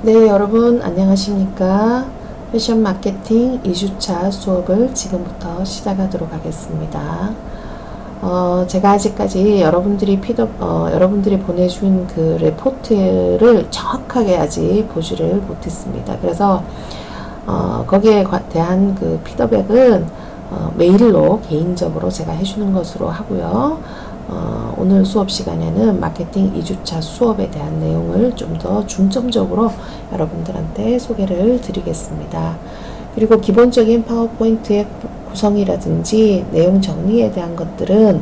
네, 여러분 안녕하십니까? 패션 마케팅 2주차 수업을 지금부터 시작하도록 하겠습니다. 제가 아직까지 여러분들이 보내준 그 레포트를 정확하게 아직 보지를 못했습니다. 그래서 거기에 대한 그 피드백은 메일로 개인적으로 제가 해주는 것으로 하고요. 오늘 수업 시간에는 마케팅 2주차 수업에 대한 내용을 좀 더 중점적으로 여러분들한테 소개를 드리겠습니다. 그리고 기본적인 파워포인트의 구성이라든지 내용 정리에 대한 것들은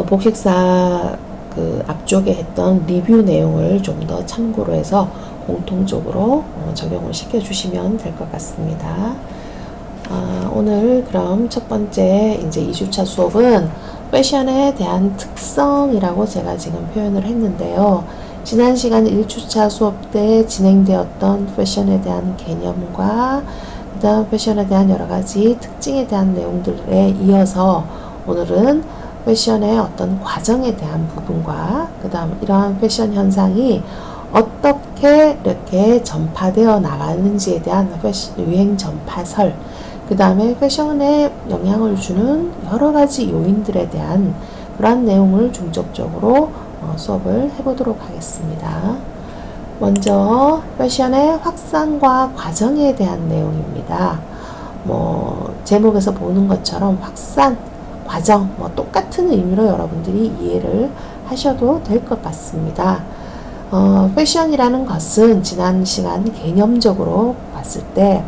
복식사 그 앞쪽에 했던 리뷰 내용을 좀 더 참고로 해서 공통적으로 적용을 시켜주시면 될 것 같습니다. 오늘 그럼 첫 번째 이제 2주차 수업은 패션에 대한 특성이라고 제가 지금 표현을 했는데요. 지난 시간 1주차 수업 때 진행되었던 패션에 대한 개념과 그 다음 패션에 대한 여러가지 특징에 대한 내용들에 이어서 오늘은 패션의 어떤 과정에 대한 부분과 그 다음 이러한 패션 현상이 어떻게 이렇게 전파되어 나가는지에 대한 유행 전파설, 그 다음에 패션에 영향을 주는 여러가지 요인들에 대한 그러한 내용을 중점적으로 수업을 해보도록 하겠습니다. 먼저 패션의 확산과 과정에 대한 내용입니다. 제목에서 보는 것처럼 확산, 과정, 똑같은 의미로 여러분들이 이해를 하셔도 될 것 같습니다. 패션이라는 것은 지난 시간 개념적으로 봤을 때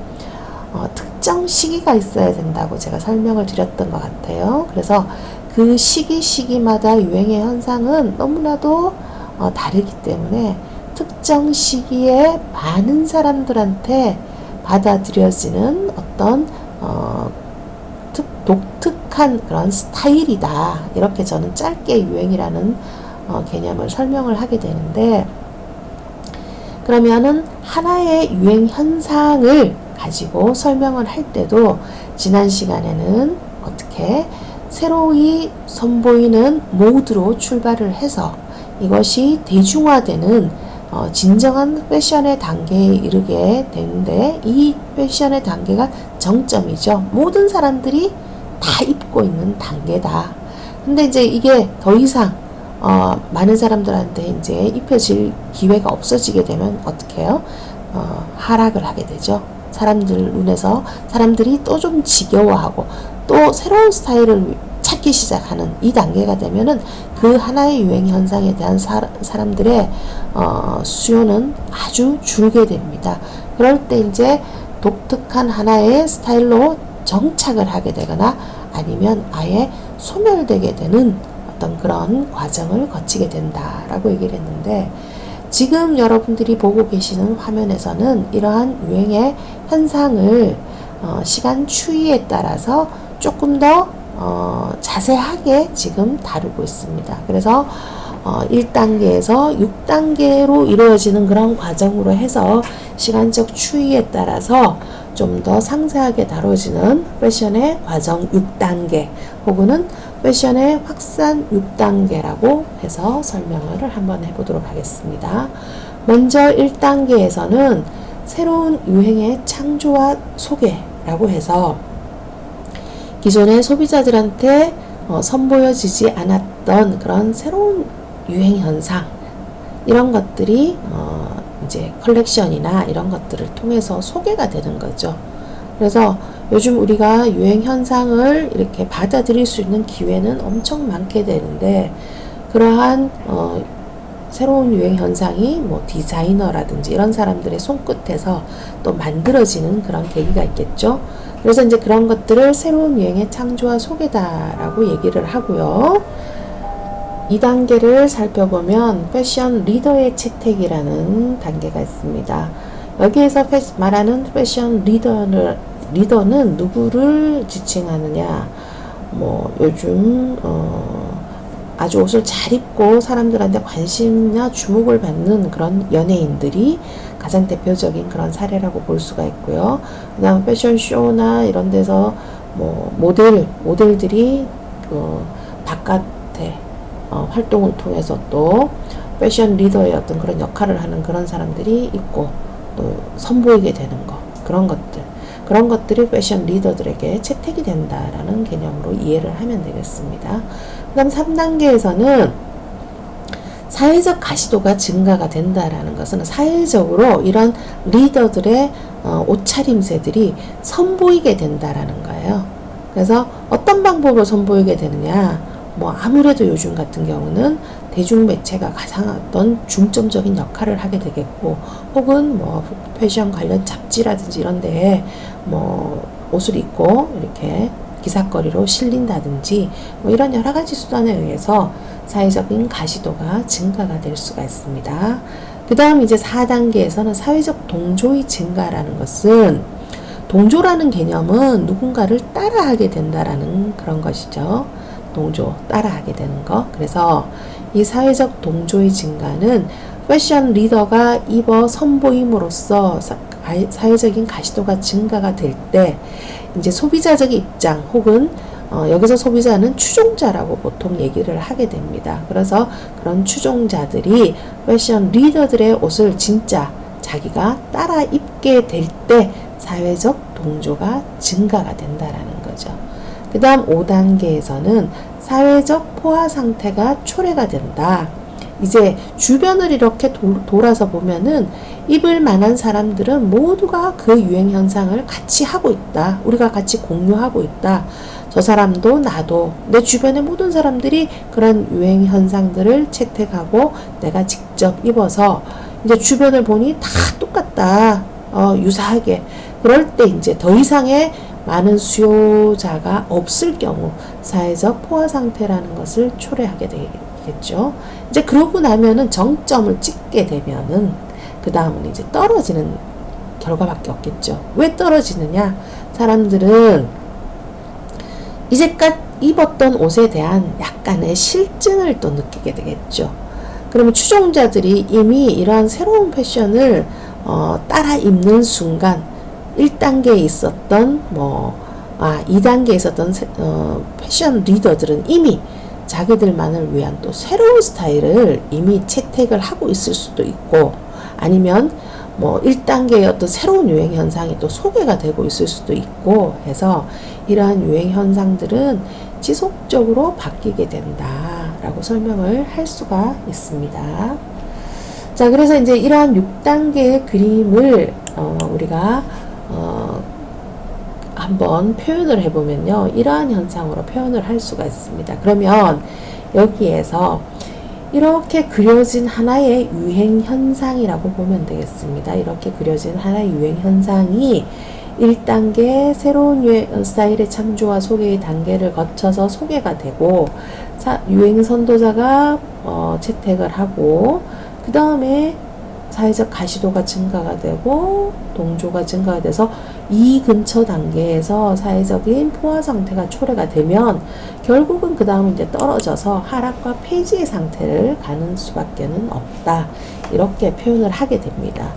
특정 시기가 있어야 된다고 제가 설명을 드렸던 것 같아요. 그래서 그 시기마다 유행의 현상은 너무나도 다르기 때문에 특정 시기에 많은 사람들한테 받아들여지는 어떤 독특한 그런 스타일이다. 이렇게 저는 짧게 유행이라는 개념을 설명을 하게 되는데, 그러면은 하나의 유행 현상을 가지고 설명을 할 때도 지난 시간에는 어떻게 새로이 선보이는 모드로 출발을 해서 이것이 대중화되는 진정한 패션의 단계에 이르게 되는데, 이 패션의 단계가 정점이죠. 모든 사람들이 다 입고 있는 단계다. 근데 이제 이게 더 이상 많은 사람들한테 이제 입혀질 기회가 없어지게 되면 어떻게 해요? 하락을 하게 되죠. 사람들 눈에서 사람들이 또 좀 지겨워하고 또 새로운 스타일을 찾기 시작하는 이 단계가 되면은 그 하나의 유행 현상에 대한 사람들의 수요는 아주 줄게 됩니다. 그럴 때 이제 독특한 하나의 스타일로 정착을 하게 되거나 아니면 아예 소멸되게 되는 어떤 그런 과정을 거치게 된다라고 얘기를 했는데, 지금 여러분들이 보고 계시는 화면에서는 이러한 유행의 현상을 시간 추이에 따라서 조금 더 자세하게 지금 다루고 있습니다. 그래서 1단계에서 6단계로 이루어지는 그런 과정으로 해서 시간적 추이에 따라서 좀 더 상세하게 다뤄지는 패션의 과정 6단계 혹은 패션의 확산 6단계라고 해서 설명을 한번 해보도록 하겠습니다. 먼저 1단계에서는 새로운 유행의 창조와 소개라고 해서 기존의 소비자들한테 선보여지지 않았던 그런 새로운 유행 현상, 이런 것들이 이제 컬렉션이나 이런 것들을 통해서 소개가 되는 거죠. 그래서 요즘 우리가 유행 현상을 이렇게 받아들일 수 있는 기회는 엄청 많게 되는데, 그러한 새로운 유행 현상이 디자이너라든지 이런 사람들의 손끝에서 또 만들어지는 그런 계기가 있겠죠. 그래서 이제 그런 것들을 새로운 유행의 창조와 소개다라고 얘기를 하고요. 2단계를 살펴보면 패션 리더의 채택이라는 단계가 있습니다. 여기에서 말하는 패션 리더는 누구를 지칭하느냐, 요즘 아주 옷을 잘 입고 사람들한테 관심이나 주목을 받는 그런 연예인들이 가장 대표적인 그런 사례라고 볼 수가 있고요. 그 다음 패션쇼나 이런 데서 모델들이 바깥에 활동을 통해서 또 패션 리더의 어떤 그런 역할을 하는 그런 사람들이 있고, 또 선보이게 되는 거, 그런 것들이 패션 리더들에게 채택이 된다라는 개념으로 이해를 하면 되겠습니다. 그 다음 3단계에서는 사회적 가시도가 증가가 된다라는 것은 사회적으로 이런 리더들의 옷차림새들이 선보이게 된다라는 거예요. 그래서 어떤 방법으로 선보이게 되느냐, 뭐 아무래도 요즘 같은 경우는 대중매체가 가장 어떤 중점적인 역할을 하게 되겠고, 혹은 뭐 패션 관련 잡지라든지 이런 데에 뭐 옷을 입고 이렇게 기사거리로 실린다든지 뭐 이런 여러 가지 수단에 의해서 사회적인 가시도가 증가가 될 수가 있습니다. 그 다음 이제 4단계에서는 사회적 동조의 증가라는 것은, 동조라는 개념은 누군가를 따라하게 된다라는 그런 것이죠. 동조, 따라하게 되는 거. 그래서 이 사회적 동조의 증가는 패션 리더가 입어 선보임으로써 사회적인 가시도가 증가가 될 때, 이제 소비자적 입장 혹은 여기서 소비자는 추종자라고 보통 얘기를 하게 됩니다. 그래서 그런 추종자들이 패션 리더들의 옷을 진짜 자기가 따라 입게 될 때 사회적 동조가 증가가 된다라는 거죠. 그 다음 5단계에서는 사회적 포화 상태가 초래가 된다. 이제 주변을 이렇게 돌아서 보면은 입을 만한 사람들은 모두가 그 유행 현상을 같이 하고 있다. 우리가 같이 공유하고 있다. 저 사람도 나도 내 주변의 모든 사람들이 그런 유행 현상들을 채택하고 내가 직접 입어서 이제 주변을 보니 다 똑같다. 유사하게. 그럴 때 이제 더 이상의 많은 수요자가 없을 경우 사회적 포화 상태라는 것을 초래하게 되겠죠. 이제 그러고 나면은 정점을 찍게 되면은 그 다음은 이제 떨어지는 결과밖에 없겠죠. 왜 떨어지느냐? 사람들은 이제껏 입었던 옷에 대한 약간의 실증을 또 느끼게 되겠죠. 그러면 추종자들이 이미 이러한 새로운 패션을 따라 입는 순간 1단계에 있었던 2단계에 있었던 패션 리더들은 이미 자기들만을 위한 또 새로운 스타일을 이미 채택을 하고 있을 수도 있고, 아니면 1단계의 어떤 새로운 유행 현상이 또 소개가 되고 있을 수도 있고 해서 이러한 유행 현상들은 지속적으로 바뀌게 된다라고 설명을 할 수가 있습니다. 자, 그래서 이제 이러한 6단계의 그림을 우리가 한번 표현을 해보면요, 이러한 현상으로 표현을 할 수가 있습니다. 그러면 여기에서 이렇게 그려진 하나의 유행 현상이라고 보면 되겠습니다. 이렇게 그려진 하나의 유행 현상이 1단계 새로운 스타일의 창조와 소개의 단계를 거쳐서 소개가 되고, 유행 선도자가 채택을 하고, 그 다음에 사회적 가시도가 증가가 되고 동조가 증가가 돼서 이 근처 단계에서 사회적인 포화 상태가 초래가 되면 결국은 그 다음에 이제 떨어져서 하락과 폐지의 상태를 가는 수밖에는 없다. 이렇게 표현을 하게 됩니다.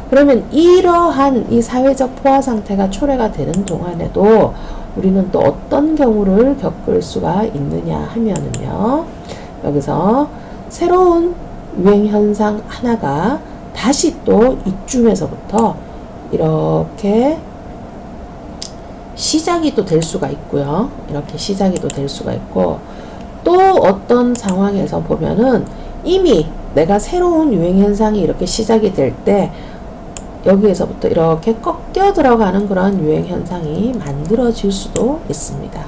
그러면 이러한 이 사회적 포화 상태가 초래가 되는 동안에도 우리는 또 어떤 경우를 겪을 수가 있느냐 하면은요, 여기서 새로운 유행 현상 하나가 다시 또 이쯤에서부터 이렇게 시작이 또 될 수가 있고요. 이렇게 시작이 또 될 수가 있고, 또 어떤 상황에서 보면은 이미 내가 새로운 유행 현상이 이렇게 시작이 될 때 여기에서부터 이렇게 꺾여 들어가는 그런 유행 현상이 만들어질 수도 있습니다.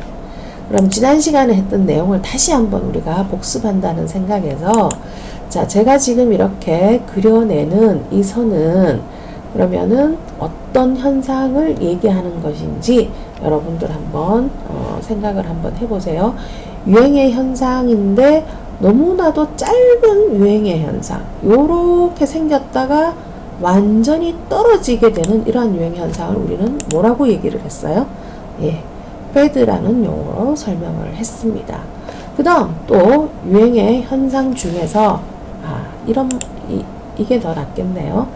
그럼 지난 시간에 했던 내용을 다시 한번 우리가 복습한다는 생각에서, 자, 제가 지금 이렇게 그려내는 이 선은 그러면은 어떤 현상을 얘기하는 것인지 여러분들 한번 생각을 한번 해보세요. 유행의 현상인데 너무나도 짧은 유행의 현상, 요렇게 생겼다가 완전히 떨어지게 되는 이러한 유행 현상을 우리는 뭐라고 얘기를 했어요? 예, 페드라는 용어로 설명을 했습니다. 그 다음 또 유행의 현상 중에서 이게 더 낫겠네요.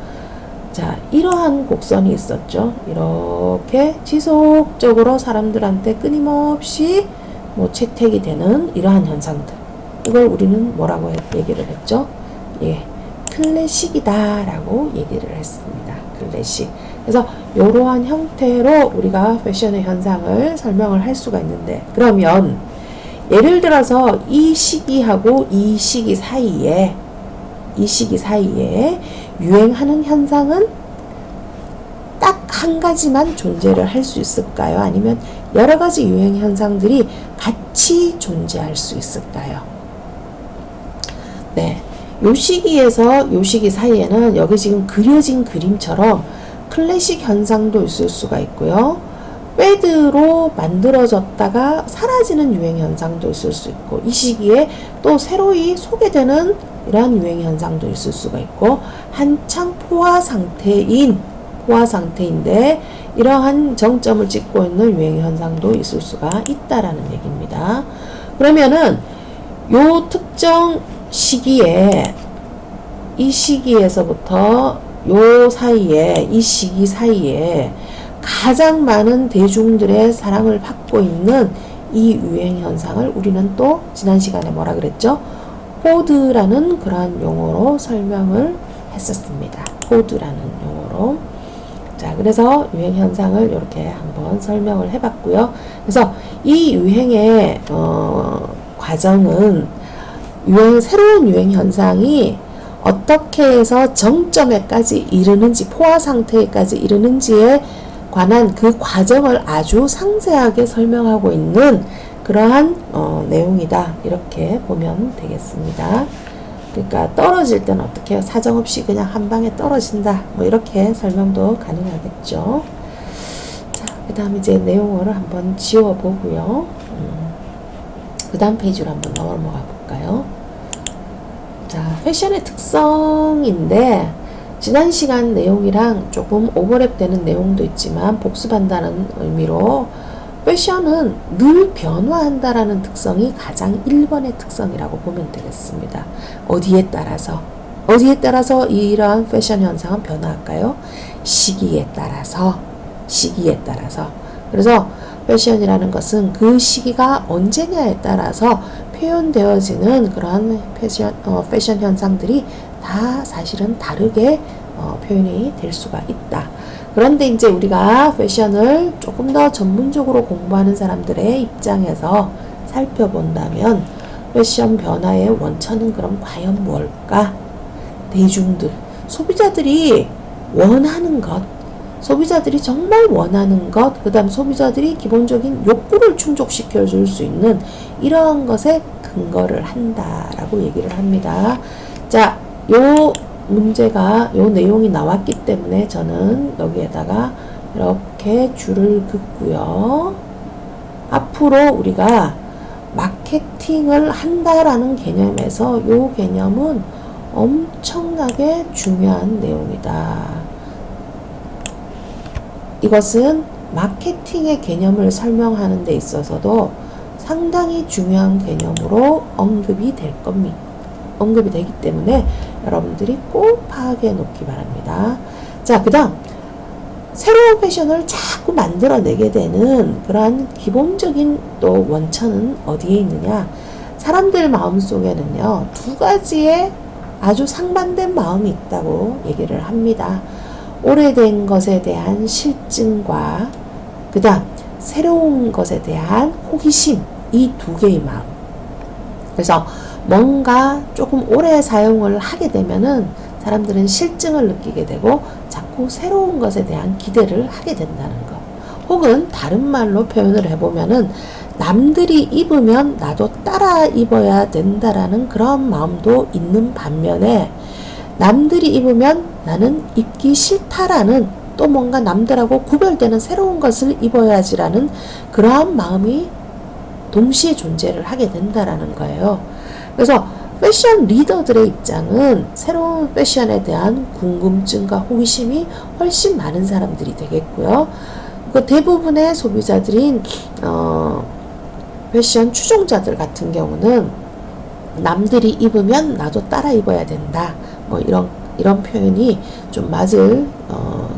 자, 이러한 곡선이 있었죠. 이렇게 지속적으로 사람들한테 끊임없이 채택이 되는 이러한 현상들, 이걸 우리는 뭐라고 얘기를 했죠? 예, 클래식이다라고 얘기를 했습니다. 클래식. 그래서 이러한 형태로 우리가 패션의 현상을 설명을 할 수가 있는데, 그러면 예를 들어서 이 시기하고 이 시기 사이에 유행하는 현상은 딱 한 가지만 존재를 할 수 있을까요? 아니면 여러 가지 유행 현상들이 같이 존재할 수 있을까요? 네. 요 시기에서 요 시기 사이에는 여기 지금 그려진 그림처럼 클래식 현상도 있을 수가 있고요. 패드로 만들어졌다가 사라지는 유행 현상도 있을 수 있고, 이 시기에 또 새로이 소개되는 이러한 유행 현상도 있을 수가 있고, 한창 포화 상태인데 이러한 정점을 찍고 있는 유행 현상도 있을 수가 있다라는 얘기입니다. 그러면은 요 특정 시기에, 이 시기에서부터 이 시기 사이에 가장 많은 대중들의 사랑을 받고 있는 이 유행 현상을 우리는 또 지난 시간에 뭐라 그랬죠? 포드라는 그러한 용어로 설명을 했었습니다. 포드라는 용어로. 자, 그래서 유행 현상을 이렇게 한번 설명을 해봤고요. 그래서 이 유행의 과정은 새로운 유행 현상이 어떻게 해서 정점에까지 이르는지, 포화 상태에까지 이르는지에 관한 그 과정을 아주 상세하게 설명하고 있는 그러한 내용이다, 이렇게 보면 되겠습니다. 그러니까 떨어질 때는 어떻게 해요? 사정없이 그냥 한 방에 떨어진다, 뭐 이렇게 설명도 가능하겠죠. 자, 그 다음 이제 내용어를 한번 지워보고요. 그 다음 페이지로 한번 넘어가 볼까요? 자, 패션의 특성인데 지난 시간 내용이랑 조금 오버랩 되는 내용도 있지만 복습한다는 의미로 패션은 늘 변화한다라는 특성이 가장 1번의 특성이라고 보면 되겠습니다. 어디에 따라서 이러한 패션 현상은 변화할까요? 시기에 따라서. 그래서 패션이라는 것은 그 시기가 언제냐에 따라서 표현되어지는 그러한 패션 현상들이 다 사실은 다르게 표현이 될 수가 있다. 그런데 이제 우리가 패션을 조금 더 전문적으로 공부하는 사람들의 입장에서 살펴본다면 패션 변화의 원천은 그럼 과연 뭘까? 대중들, 소비자들이 원하는 것, 소비자들이 정말 원하는 것, 그 다음 소비자들이 기본적인 욕구를 충족시켜 줄 수 있는 이러한 것에 근거를 한다라고 얘기를 합니다. 자, 요 내용이 나왔기 때문에 저는 여기에다가 이렇게 줄을 긋고요. 앞으로 우리가 마케팅을 한다라는 개념에서 요 개념은 엄청나게 중요한 내용이다. 이것은 마케팅의 개념을 설명하는 데 있어서도 상당히 중요한 개념으로 언급이 되기 때문에 여러분들이 꼭 파악해 놓기 바랍니다. 자, 그 다음 새로운 패션을 자꾸 만들어내게 되는 그러한 기본적인 또 원천은 어디에 있느냐? 사람들 마음속에는요, 두 가지의 아주 상반된 마음이 있다고 얘기를 합니다. 오래된 것에 대한 실증과 그 다음 새로운 것에 대한 호기심, 이 두 개의 마음. 그래서 뭔가 조금 오래 사용을 하게 되면은 사람들은 실증을 느끼게 되고 자꾸 새로운 것에 대한 기대를 하게 된다는 것. 혹은 다른 말로 표현을 해보면은 남들이 입으면 나도 따라 입어야 된다라는 그런 마음도 있는 반면에 남들이 입으면 나는 입기 싫다라는, 또 뭔가 남들하고 구별되는 새로운 것을 입어야지라는 그러한 마음이 동시에 존재를 하게 된다라는 거예요. 그래서 패션 리더들의 입장은 새로운 패션에 대한 궁금증과 호기심이 훨씬 많은 사람들이 되겠고요. 그 대부분의 소비자들인 패션 추종자들 같은 경우는 남들이 입으면 나도 따라 입어야 된다, 뭐 이런 표현이 좀 맞을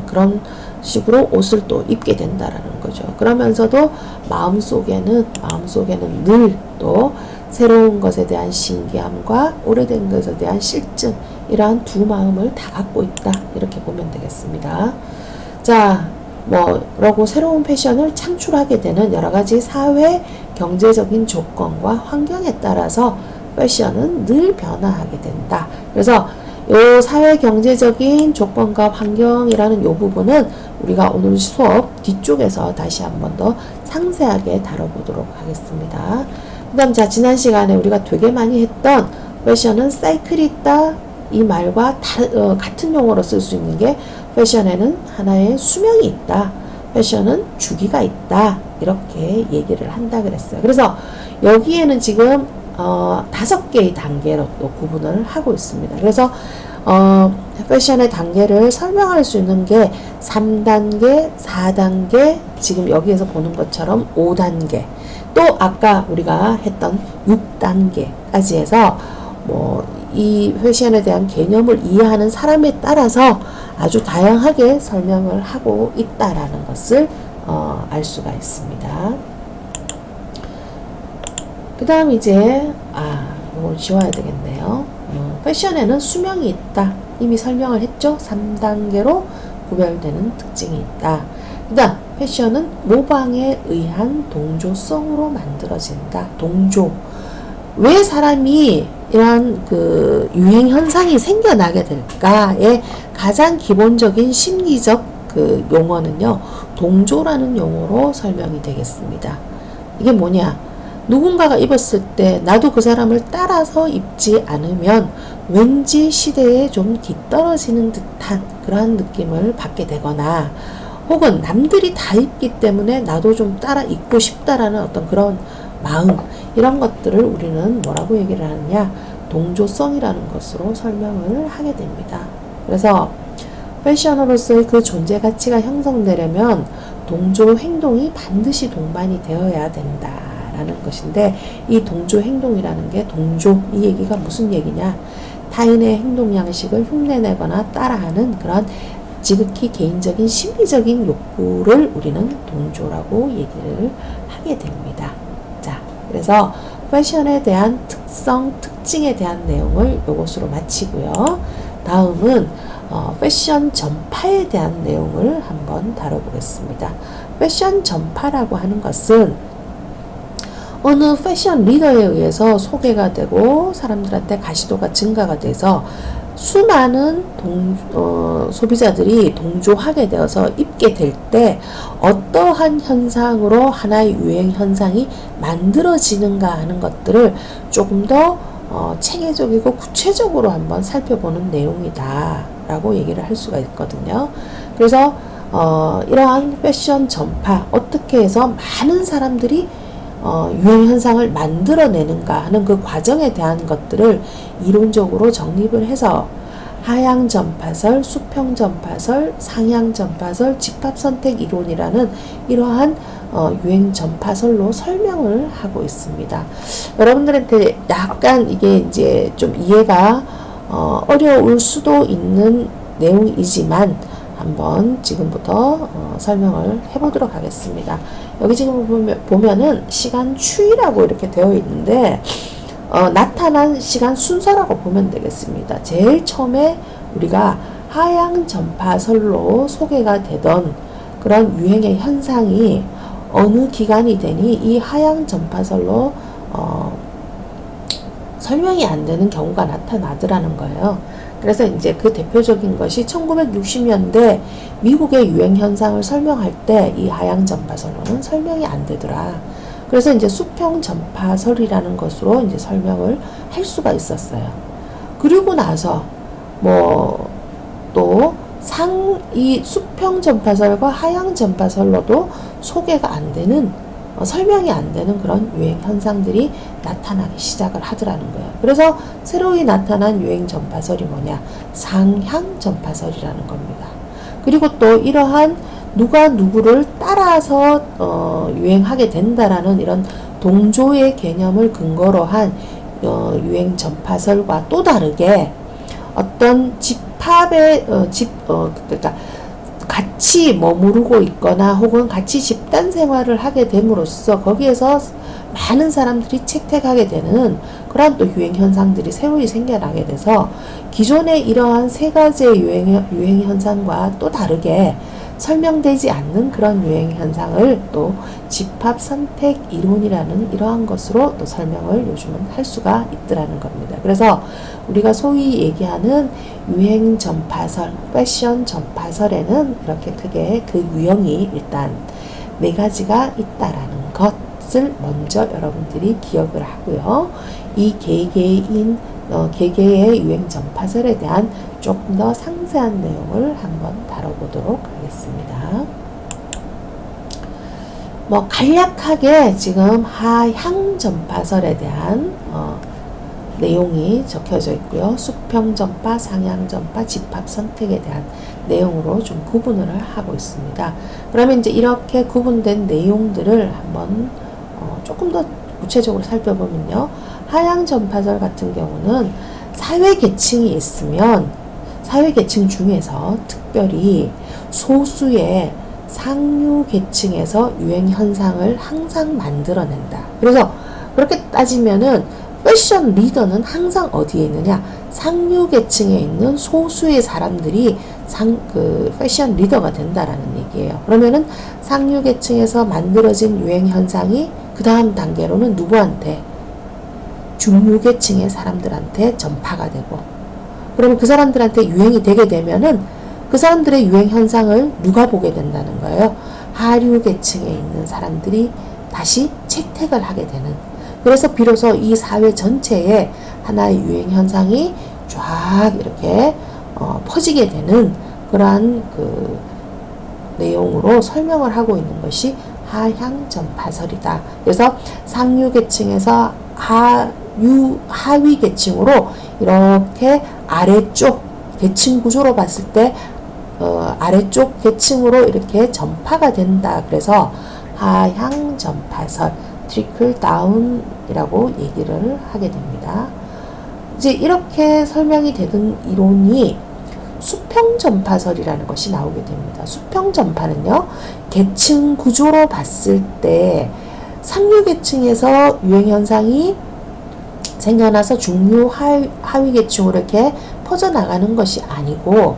그런 식으로 옷을 또 입게 된다라는 거죠. 그러면서도 마음속에는 늘 또 새로운 것에 대한 신기함과 오래된 것에 대한 실증, 이러한 두 마음을 다 갖고 있다, 이렇게 보면 되겠습니다. 자, 뭐라고 새로운 패션을 창출하게 되는 여러 가지 사회 경제적인 조건과 환경에 따라서 패션은 늘 변화하게 된다. 그래서 이 사회 경제적인 조건과 환경이라는 이 부분은 우리가 오늘 수업 뒤쪽에서 다시 한 번 더 상세하게 다뤄보도록 하겠습니다. 그 다음, 자, 지난 시간에 우리가 되게 많이 했던 패션은 사이클이 있다, 이 말과 같은 용어로 쓸 수 있는 게 패션에는 하나의 수명이 있다, 패션은 주기가 있다, 이렇게 얘기를 한다 그랬어요. 그래서 여기에는 지금 5개의 단계로 또 구분을 하고 있습니다. 그래서 패션의 단계를 설명할 수 있는 게 3단계, 4단계, 지금 여기에서 보는 것처럼 5단계, 또 아까 우리가 했던 6단계까지 해서 이 패션에 대한 개념을 이해하는 사람에 따라서 아주 다양하게 설명을 하고 있다라는 것을 알 수가 있습니다. 그 다음 이제 이걸 지워야 되겠네요. 패션에는 수명이 있다, 이미 설명을 했죠. 3단계로 구별되는 특징이 있다. 그 다음, 패션은 모방에 의한 동조성으로 만들어진다. 동조. 왜 사람이 이러한 그 유행 현상이 생겨나게 될까의 가장 기본적인 심리적 그 용어는요, 동조라는 용어로 설명이 되겠습니다. 이게 뭐냐? 누군가가 입었을 때 나도 그 사람을 따라서 입지 않으면 왠지 시대에 좀 뒤떨어지는 듯한 그러한 느낌을 받게 되거나, 혹은 남들이 다 입기 때문에 나도 좀 따라 입고 싶다라는 어떤 그런 마음, 이런 것들을 우리는 뭐라고 얘기를 하느냐, 동조성이라는 것으로 설명을 하게 됩니다. 그래서 패션으로서의 그 존재 가치가 형성되려면 동조 행동이 반드시 동반이 되어야 된다라는 것인데, 이 동조 행동이라는 게, 동조, 이 얘기가 무슨 얘기냐, 타인의 행동 양식을 흉내내거나 따라하는 그런 지극히 개인적인 심리적인 욕구를 우리는 동조라고 얘기를 하게 됩니다. 자, 그래서 패션에 대한 특성, 특징에 대한 내용을 이것으로 마치고요. 다음은 패션 전파에 대한 내용을 한번 다뤄보겠습니다. 패션 전파라고 하는 것은 어느 패션 리더에 의해서 소개가 되고 사람들한테 가시도가 증가가 돼서 수많은 소비자들이 동조하게 되어서 입게 될 때 어떠한 현상으로 하나의 유행 현상이 만들어지는가 하는 것들을 조금 더 체계적이고 구체적으로 한번 살펴보는 내용이다 라고 얘기를 할 수가 있거든요. 그래서 이러한 패션 전파, 어떻게 해서 많은 사람들이 유행 현상을 만들어내는가 하는 그 과정에 대한 것들을 이론적으로 정립을 해서 하향 전파설, 수평 전파설, 상향 전파설, 집합 선택 이론이라는 이러한 유행 전파설로 설명을 하고 있습니다. 여러분들한테 약간 이게 이제 좀 이해가 어려울 수도 있는 내용이지만 한번 지금부터 설명을 해보도록 하겠습니다. 여기 지금 보면은 시간 추이라고 이렇게 되어 있는데 나타난 시간 순서라고 보면 되겠습니다. 제일 처음에 우리가 하향 전파설로 소개가 되던 그런 유행의 현상이 어느 기간이 되니 이 하향 전파설로 설명이 안 되는 경우가 나타나더라는 거예요. 그래서 이제 그 대표적인 것이 1960년대 미국의 유행 현상을 설명할 때 이 하향 전파설로는 설명이 안 되더라. 그래서 이제 수평 전파설이라는 것으로 이제 설명을 할 수가 있었어요. 그리고 나서 또 이 수평 전파설과 하향 전파설로도 소개가 안 되는 설명이 안 되는 그런 유행 현상들이 나타나기 시작을 하더라는 거예요. 그래서 새로이 나타난 유행 전파설이 뭐냐? 상향 전파설이라는 겁니다. 그리고 또 이러한 누가 누구를 따라서 유행하게 된다라는 이런 동조의 개념을 근거로 한 유행 전파설과 또 다르게 어떤 집합의 그러니까 같이 머무르고 있거나 혹은 같이 집단 생활을 하게 됨으로써 거기에서 많은 사람들이 채택하게 되는 그러한 또 유행 현상들이 새로이 생겨나게 돼서 기존의 이러한 세 가지의 유행 현상과 또 다르게 설명되지 않는 그런 유행 현상을 또 집합 선택 이론이라는 이러한 것으로 또 설명을 요즘은 할 수가 있더라는 겁니다. 그래서 우리가 소위 얘기하는 유행 전파설, 패션 전파설에는 이렇게 크게 그 유형이 일단 네 가지가 있다라는 것을 먼저 여러분들이 기억을 하고요. 이 개개의 유행 전파설에 대한 조금 더 상세한 내용을 한번 다뤄보도록 하겠습니다. 간략하게 지금 하향 전파설에 대한 내용이 적혀져 있고요. 수평 전파, 상향 전파, 집합 선택에 대한 내용으로 좀 구분을 하고 있습니다. 그러면 이제 이렇게 구분된 내용들을 한번 조금 더 구체적으로 살펴보면요. 하향 전파설 같은 경우는 사회 계층이 있으면 사회 계층 중에서 특별히 소수의 상류 계층에서 유행 현상을 항상 만들어낸다. 그래서 그렇게 따지면은 패션 리더는 항상 어디에 있느냐? 상류 계층에 있는 소수의 사람들이 패션 리더가 된다라는 얘기예요. 그러면은 상류 계층에서 만들어진 유행 현상이 그 다음 단계로는 누구한테? 중류 계층의 사람들한테 전파가 되고, 그러면 그 사람들한테 유행이 되게 되면은 그 사람들의 유행 현상을 누가 보게 된다는 거예요? 하류 계층에 있는 사람들이 다시 채택을 하게 되는. 그래서 비로소 이 사회 전체에 하나의 유행 현상이 쫙 이렇게 퍼지게 되는 그러한 그 내용으로 설명을 하고 있는 것이 하향 전파설이다. 그래서 상류 계층에서 하위 계층으로 이렇게 아래쪽 계층 구조로 봤을 때 아래쪽 계층으로 이렇게 전파가 된다. 그래서 하향 전파설, 트리클 다운이라고 얘기를 하게 됩니다. 이제 이렇게 설명이 되는 이론이 수평 전파설이라는 것이 나오게 됩니다. 수평 전파는요, 계층 구조로 봤을 때 상류 계층에서 유행 현상이 생겨나서 중류 하위 계층으로 이렇게 퍼져나가는 것이 아니고,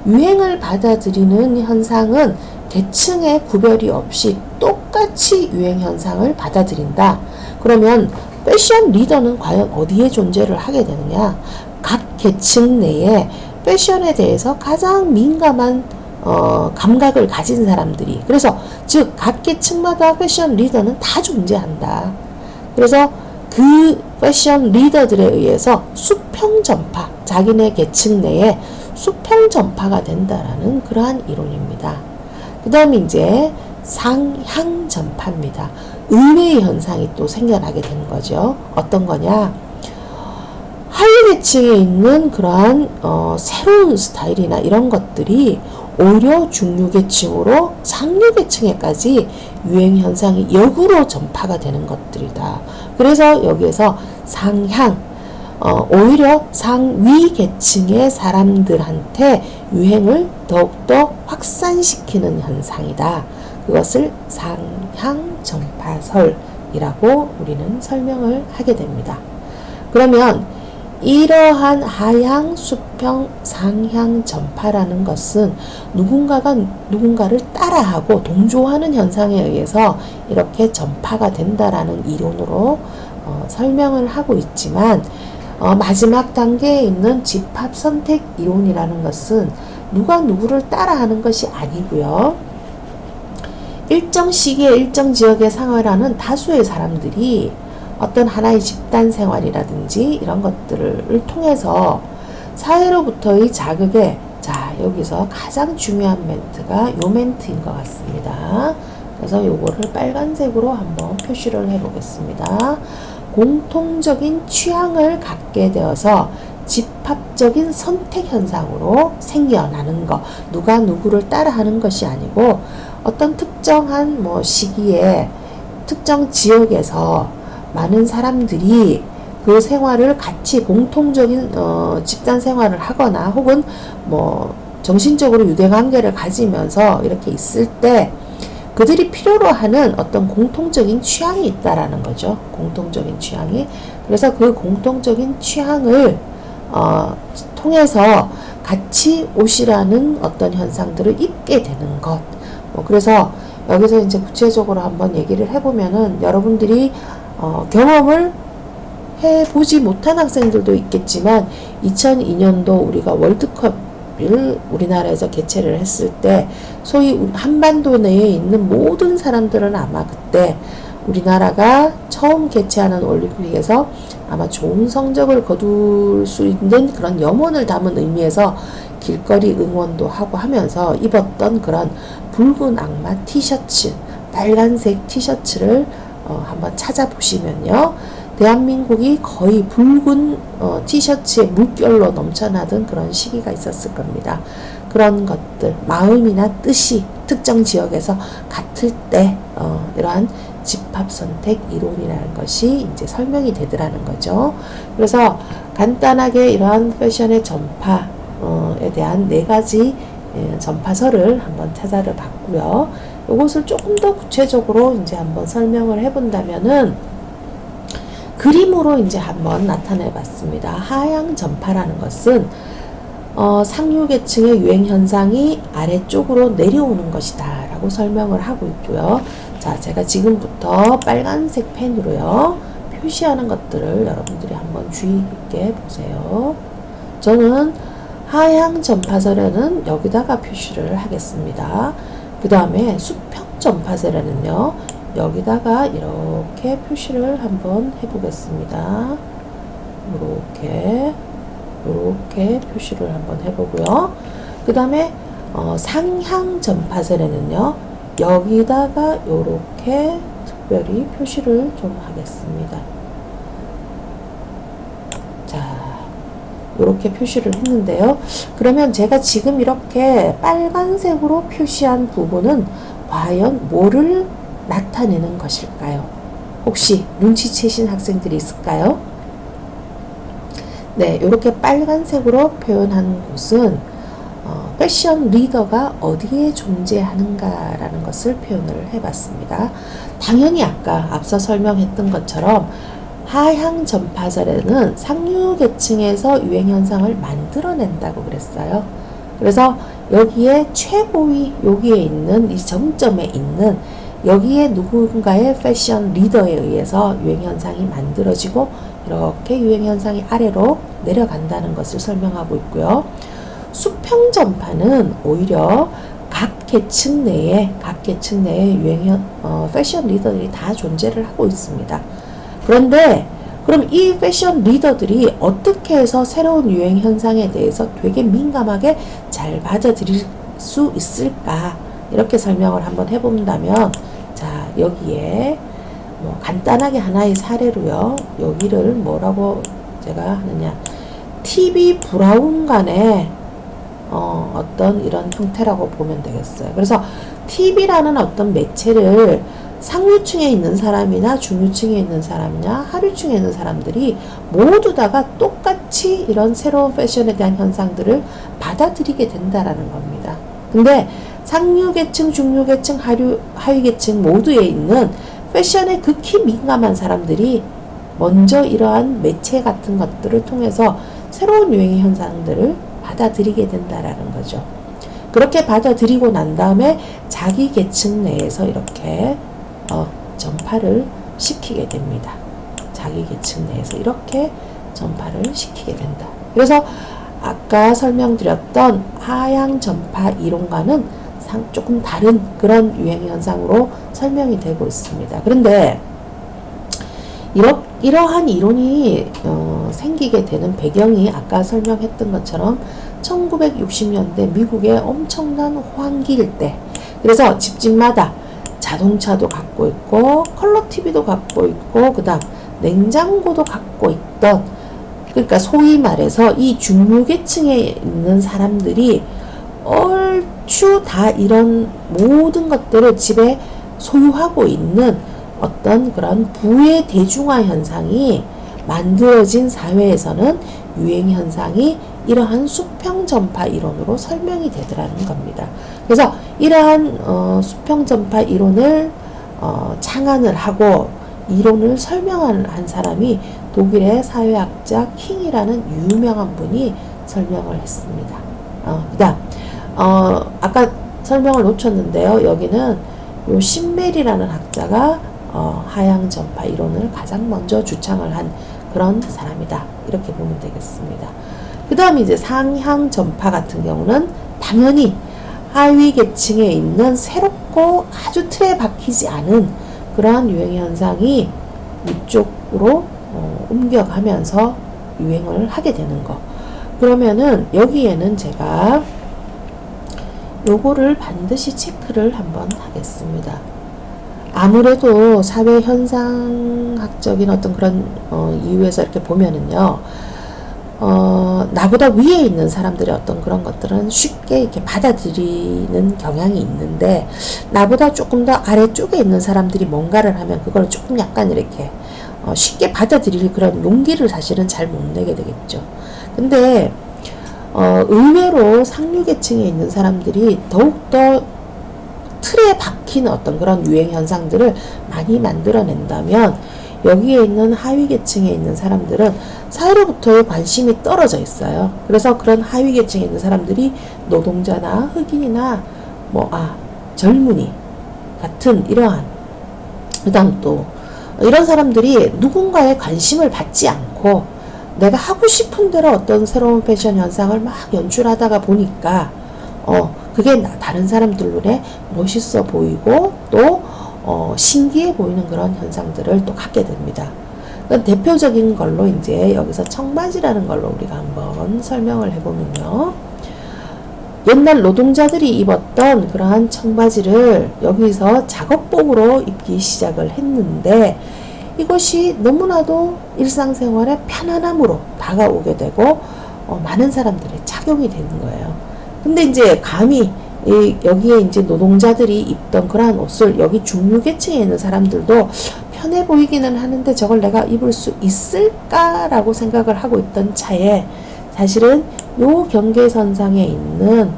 유행을 받아들이는 현상은 계층의 구별이 없이 똑같이 유행 현상을 받아들인다. 그러면 패션 리더는 과연 어디에 존재를 하게 되느냐? 각 계층 내에 패션에 대해서 가장 민감한 감각을 가진 사람들이, 그래서 즉 각 계층마다 패션 리더는 다 존재한다. 그래서 그 패션 리더들에 의해서 수평 전파, 자기네 계층 내에 수평 전파가 된다라는 그러한 이론입니다. 그 다음에 이제 상향 전파입니다. 의외의 현상이 또 생겨나게 되는 거죠. 어떤 거냐? 하위 계층에 있는 그러한 새로운 스타일이나 이런 것들이 오히려 중류 계층으로 상류 계층에까지 유행 현상이 역으로 전파가 되는 것들이다. 그래서 여기에서 상향, 오히려 상위 계층의 사람들한테 유행을 더욱더 확산시키는 현상이다. 그것을 상향 전파설이라고 우리는 설명을 하게 됩니다. 그러면 이러한 하향, 수평, 상향 전파라는 것은 누군가가 누군가를 따라하고 동조하는 현상에 의해서 이렇게 전파가 된다라는 이론으로 설명을 하고 있지만, 마지막 단계에 있는 집합 선택 이론이라는 것은 누가 누구를 따라하는 것이 아니고요. 일정 시기에 일정 지역에 생활하는 다수의 사람들이 어떤 하나의 집단 생활이라든지 이런 것들을 통해서 사회로부터의 자극에, 자, 여기서 가장 중요한 멘트가 요 멘트인 것 같습니다. 그래서 요거를 빨간색으로 한번 표시를 해보겠습니다. 공통적인 취향을 갖게 되어서 집합적인 선택 현상으로 생겨나는 것, 누가 누구를 따라하는 것이 아니고 어떤 특정한 시기에 특정 지역에서 많은 사람들이 그 생활을 같이 공통적인 집단 생활을 하거나 혹은 정신적으로 유대관계를 가지면서 이렇게 있을 때 그들이 필요로 하는 어떤 공통적인 취향이 있다라는 거죠. 공통적인 취향이. 그래서 그 공통적인 취향을 통해서 같이 옷이라는 어떤 현상들을 입게 되는 것. 그래서 여기서 이제 구체적으로 한번 얘기를 해보면은 여러분들이 경험을 해보지 못한 학생들도 있겠지만 2002년도 우리가 월드컵을 우리나라에서 개최를 했을 때 소위 한반도 내에 있는 모든 사람들은 아마 그때 우리나라가 처음 개최하는 올림픽에서 아마 좋은 성적을 거둘 수 있는 그런 염원을 담은 의미에서 길거리 응원도 하고 하면서 입었던 그런 붉은 악마 티셔츠, 빨간색 티셔츠를 한번 찾아보시면요. 대한민국이 거의 붉은 티셔츠에 물결로 넘쳐나던 그런 시기가 있었을 겁니다. 그런 것들, 마음이나 뜻이 특정 지역에서 같을 때 이러한 집합선택 이론이라는 것이 이제 설명이 되더라는 거죠. 그래서 간단하게 이러한 패션의 전파에 대한 4가지 전파서를 한번 찾아를 봤고요. 이것을 조금 더 구체적으로 이제 한번 설명을 해본다면은 그림으로 이제 한번 나타내 봤습니다. 하향 전파라는 것은 상류계층의 유행 현상이 아래쪽으로 내려오는 것이다 라고 설명을 하고 있고요. 자, 제가 지금부터 빨간색 펜으로요 표시하는 것들을 여러분들이 한번 주의 깊게 보세요. 저는 하향 전파설에는 여기다가 표시를 하겠습니다. 그 다음에 수평 전파설에는요 여기다가 이렇게 표시를 한번 해보겠습니다. 이렇게 표시를 한번 해보고요. 그 다음에 상향 전파설에는요 여기다가 이렇게 특별히 표시를 좀 하겠습니다. 자, 이렇게 표시를 했는데요. 그러면 제가 지금 이렇게 빨간색으로 표시한 부분은 과연 뭐를 나타내는 것일까요? 혹시 눈치채신 학생들이 있을까요? 네, 이렇게 빨간색으로 표현한 곳은 패션 리더가 어디에 존재하는가라는 것을 표현을 해봤습니다. 당연히 아까 앞서 설명했던 것처럼 하향 전파설에는 상류 계층에서 유행 현상을 만들어낸다고 그랬어요. 그래서 여기에 최고위 여기에 있는 이 정점에 있는 여기에 누군가의 패션 리더에 의해서 유행 현상이 만들어지고 이렇게 유행 현상이 아래로 내려간다는 것을 설명하고 있고요. 수평 전파는 오히려 각 계층 내에 유행 패션 리더들이 다 존재를 하고 있습니다. 그런데 그럼 이 패션 리더들이 어떻게 해서 새로운 유행 현상에 대해서 되게 민감하게 잘 받아들일 수 있을까? 이렇게 설명을 한번 해본다면, 자, 여기에 뭐 간단하게 하나의 사례로요. 여기를 뭐라고 제가 하느냐. TV 브라운관의 어떤 이런 형태라고 보면 되겠어요. 그래서 TV라는 어떤 매체를 상류층에 있는 사람이나 중류층에 있는 사람이나 하류층에 있는 사람들이 모두 다가 똑같이 이런 새로운 패션에 대한 현상들을 받아들이게 된다라는 겁니다. 근데 상류계층, 중류계층, 하위계층 모두에 있는 패션에 극히 민감한 사람들이 먼저 이러한 매체 같은 것들을 통해서 새로운 유행의 현상들을 받아들이게 된다라는 거죠. 그렇게 받아들이고 난 다음에 자기 계층 내에서 이렇게 전파를 시키게 됩니다. 자기 계층 내에서 이렇게 전파를 시키게 된다. 그래서 아까 설명드렸던 하향 전파 이론과는 조금 다른 그런 유행 현상으로 설명이 되고 있습니다. 그런데 이러한 이론이 생기게 되는 배경이 아까 설명했던 것처럼 1960년대 미국의 엄청난 호황기일 때, 그래서 집집마다 자동차도 갖고 있고 컬러 TV도 갖고 있고 그 다음 냉장고도 갖고 있던, 그러니까 소위 말해서 이 중류계층에 있는 사람들이 얼추 다 이런 모든 것들을 집에 소유하고 있는 어떤 그런 부의 대중화 현상이 만들어진 사회에서는 유행 현상이 이러한 수평 전파 이론으로 설명이 되더라는 겁니다. 그래서 이러한 수평 전파 이론을 창안을 하고 이론을 설명한 사람이 독일의 사회학자 킹이라는 유명한 분이 설명을 했습니다. 그다음 아까 설명을 놓쳤는데요. 여기는 요 신멜이라는 학자가 하향 전파 이론을 가장 먼저 주창을 한 그런 사람이다. 이렇게 보면 되겠습니다. 그 다음에 이제 상향 전파 같은 경우는 당연히 하위 계층에 있는 새롭고 아주 틀에 박히지 않은 그러한 유행 현상이 위쪽으로 옮겨가면서 유행을 하게 되는 거. 그러면은 여기에는 제가 요거를 반드시 체크를 한번 하겠습니다. 아무래도 사회 현상학적인 어떤 그런 이유에서 이렇게 보면은요, 나보다 위에 있는 사람들의 어떤 그런 것들은 쉽게 이렇게 받아들이는 경향이 있는데, 나보다 조금 더 아래쪽에 있는 사람들이 뭔가를 하면 그걸 조금 약간 이렇게 쉽게 받아들일 그런 용기를 사실은 잘 못 내게 되겠죠. 근데 의외로 상류계층에 있는 사람들이 더욱더 틀에 박힌 어떤 그런 유행 현상들을 많이 만들어낸다면, 여기에 있는 하위계층에 있는 사람들은 사회로부터의 관심이 떨어져 있어요. 그래서 그런 하위계층에 있는 사람들이 노동자나 흑인이나 젊은이 같은 이러한, 그 다음 또 이런 사람들이 누군가의 관심을 받지 않고 내가 하고 싶은 대로 어떤 새로운 패션 현상을 막 연출하다가 보니까 그게 다른 사람들 눈에 멋있어 보이고 또 신기해 보이는 그런 현상들을 또 갖게 됩니다. 대표적인 걸로 이제 여기서 청바지라는 걸로 우리가 한번 설명을 해보면요. 옛날 노동자들이 입었던 그러한 청바지를 여기서 작업복으로 입기 시작을 했는데, 이것이 너무나도 일상생활의 편안함으로 다가오게 되고 많은 사람들이 착용이 되는 거예요. 근데 이제 감히 여기에 이제 노동자들이 입던 그러한 옷을 여기 중류계층에 있는 사람들도 편해 보이기는 하는데 저걸 내가 입을 수 있을까라고 생각을 하고 있던 차에, 사실은 요 경계선상에 있는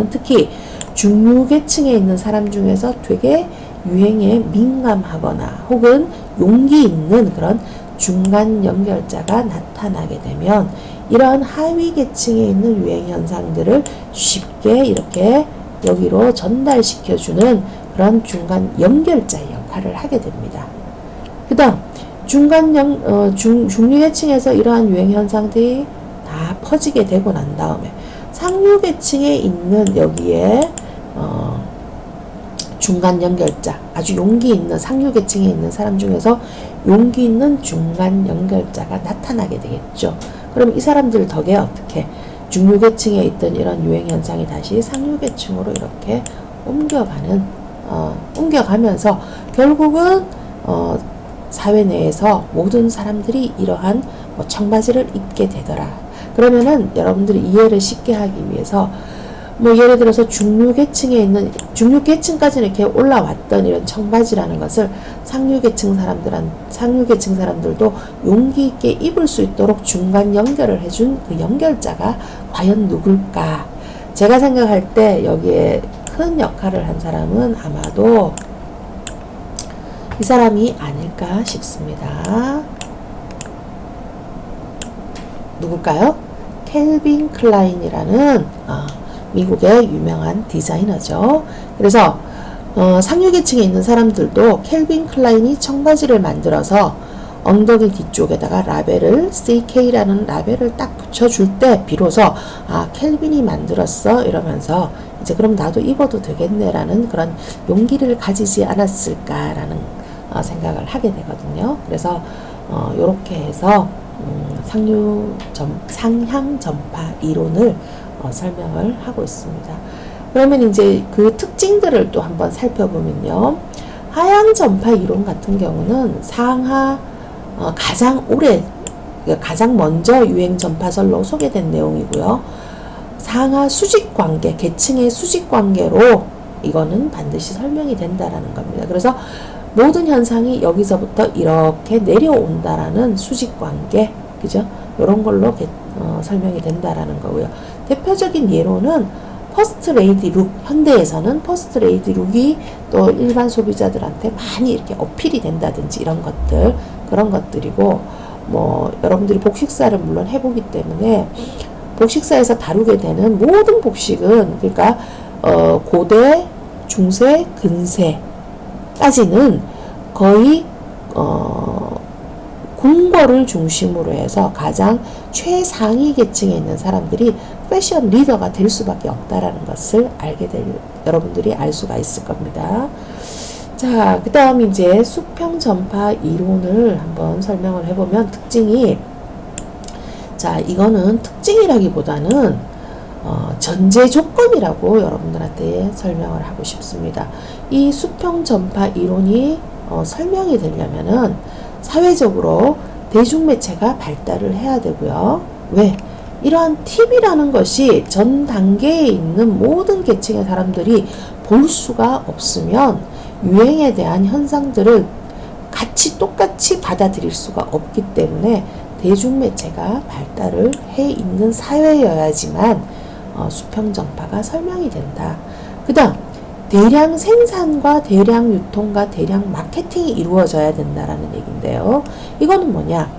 특히 중류계층에 있는 사람 중에서 되게 유행에 민감하거나 혹은 용기 있는 그런 중간 연결자가 나타나게 되면 이러한 하위 계층에 있는 유행 현상들을 쉽게 이렇게 여기로 전달시켜주는 그런 중간 연결자의 역할을 하게 됩니다. 그 다음 중류계층에서 이러한 유행 현상들이 다 퍼지게 되고 난 다음에 상류계층에 있는 여기에 중간 연결자, 아주 용기 있는 상류계층에 있는 사람 중에서 용기 있는 중간 연결자가 나타나게 되겠죠. 그럼 이 사람들 덕에 어떻게 중류계층에 있던 이런 유행 현상이 다시 상류계층으로 이렇게 옮겨가면서 결국은 사회 내에서 모든 사람들이 이러한 청바지를 입게 되더라. 그러면은 여러분들이 이해를 쉽게 하기 위해서 예를 들어서 중류계층까지는 이렇게 올라왔던 이런 청바지라는 것을 상류계층 사람들도 용기 있게 입을 수 있도록 중간 연결을 해준 그 연결자가 과연 누굴까? 제가 생각할 때 여기에 큰 역할을 한 사람은 아마도 이 사람이 아닐까 싶습니다. 누굴까요? 켈빈 클라인이라는 미국의 유명한 디자이너죠. 그래서 상류계층에 있는 사람들도 켈빈 클라인이 청바지를 만들어서 엉덩이 뒤쪽에다가 라벨을 CK라는 라벨을 딱 붙여줄 때 비로소 켈빈이 만들었어 이러면서 이제 그럼 나도 입어도 되겠네라는 그런 용기를 가지지 않았을까라는 생각을 하게 되거든요. 그래서 요렇게 해서 상향 전파 이론을 설명을 하고 있습니다. 그러면 이제 그 특징들을 또 한번 살펴보면요. 하향 전파 이론 같은 경우는 가장 먼저 유행 전파설로 소개된 내용이고요. 상하 수직 관계, 계층의 수직 관계로 이거는 반드시 설명이 된다라는 겁니다. 그래서 모든 현상이 여기서부터 이렇게 내려온다라는 수직 관계, 그죠? 이런 걸로 설명이 된다라는 거고요. 대표적인 예로는 퍼스트 레이디 룩, 현대에서는 퍼스트 레이디 룩이 또 일반 소비자들한테 많이 이렇게 어필이 된다든지 이런 것들, 그런 것들이고, 뭐 여러분들이 복식사를 물론 해보기 때문에 복식사에서 다루게 되는 모든 복식은, 그러니까 고대, 중세, 근세까지는 거의 궁궐을 중심으로 해서 가장 최상위 계층에 있는 사람들이 패션 리더가 될 수밖에 없다라는 것을 여러분들이 알 수가 있을 겁니다. 자, 그 다음 이제 수평 전파 이론을 한번 설명을 해보면 특징이, 자, 이거는 특징이라기보다는 전제 조건이라고 여러분들한테 설명을 하고 싶습니다. 이 수평 전파 이론이 설명이 되려면은 사회적으로 대중매체가 발달을 해야 되고요. 왜? 이러한 TV라는 것이 전 단계에 있는 모든 계층의 사람들이 볼 수가 없으면 유행에 대한 현상들을 똑같이 받아들일 수가 없기 때문에 대중매체가 발달을 해 있는 사회여야지만 수평 전파가 설명이 된다. 그 다음, 대량 생산과 대량 유통과 대량 마케팅이 이루어져야 된다라는 얘기인데요. 이거는 뭐냐?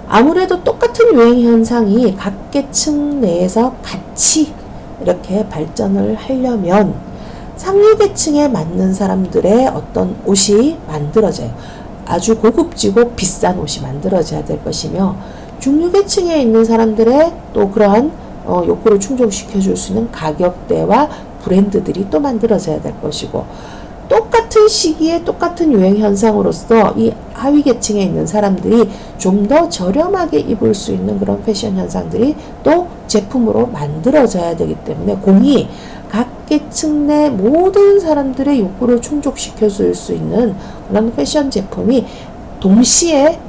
아무래도 똑같은 유행 현상이 각 계층 내에서 같이 이렇게 발전을 하려면 상류 계층에 맞는 사람들의 어떤 옷이 만들어져요. 아주 고급지고 비싼 옷이 만들어져야 될 것이며, 중류 계층에 있는 사람들의 또 그러한 욕구를 충족시켜 줄 수 있는 가격대와 브랜드들이 또 만들어져야 될 것이고, 똑같은 시기에 똑같은 유행 현상으로서 이 하위 계층에 있는 사람들이 좀 더 저렴하게 입을 수 있는 그런 패션 현상들이 또 제품으로 만들어져야 되기 때문에, 공이 각 계층 내 모든 사람들의 욕구를 충족시켜 줄 수 있는 그런 패션 제품이 동시에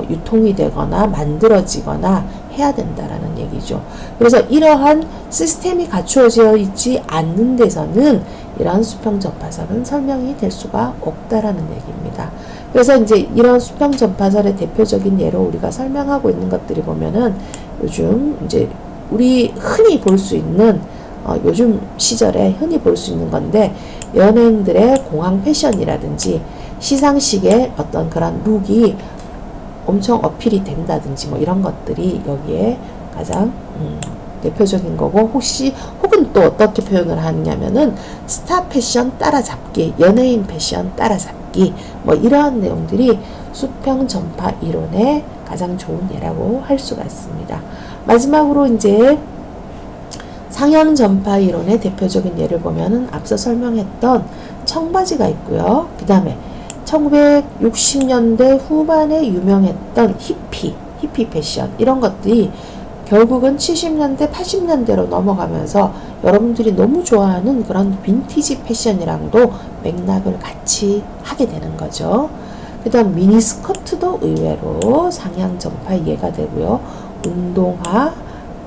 유통이 되거나 만들어지거나 해야 된다라는 얘기죠. 그래서 이러한 시스템이 갖추어져 있지 않는 데서는 이러한 수평 전파설은 설명이 될 수가 없다라는 얘기입니다. 그래서 이제 이런 수평 전파설의 대표적인 예로 우리가 설명하고 있는 것들이 보면은, 요즘 이제 우리 흔히 볼 수 있는 요즘 시절에 흔히 볼 수 있는 건데, 연예인들의 공항 패션이라든지 시상식의 어떤 그런 룩이 엄청 어필이 된다든지 뭐 이런 것들이 여기에 가장 대표적인 거고, 혹은 또 어떻게 표현을 하느냐면은 스타 패션 따라잡기, 연예인 패션 따라잡기, 뭐 이러한 내용들이 수평 전파 이론의 가장 좋은 예라고 할 수가 있습니다. 마지막으로 이제 상향 전파 이론의 대표적인 예를 보면은 앞서 설명했던 청바지가 있고요. 그 다음에 1960년대 후반에 유명했던 히피 패션, 이런 것들이 결국은 70년대, 80년대로 넘어가면서 여러분들이 너무 좋아하는 그런 빈티지 패션이랑도 맥락을 같이 하게 되는 거죠. 그 다음 미니스커트도 의외로 상향 전파 이해가 되고요. 운동화,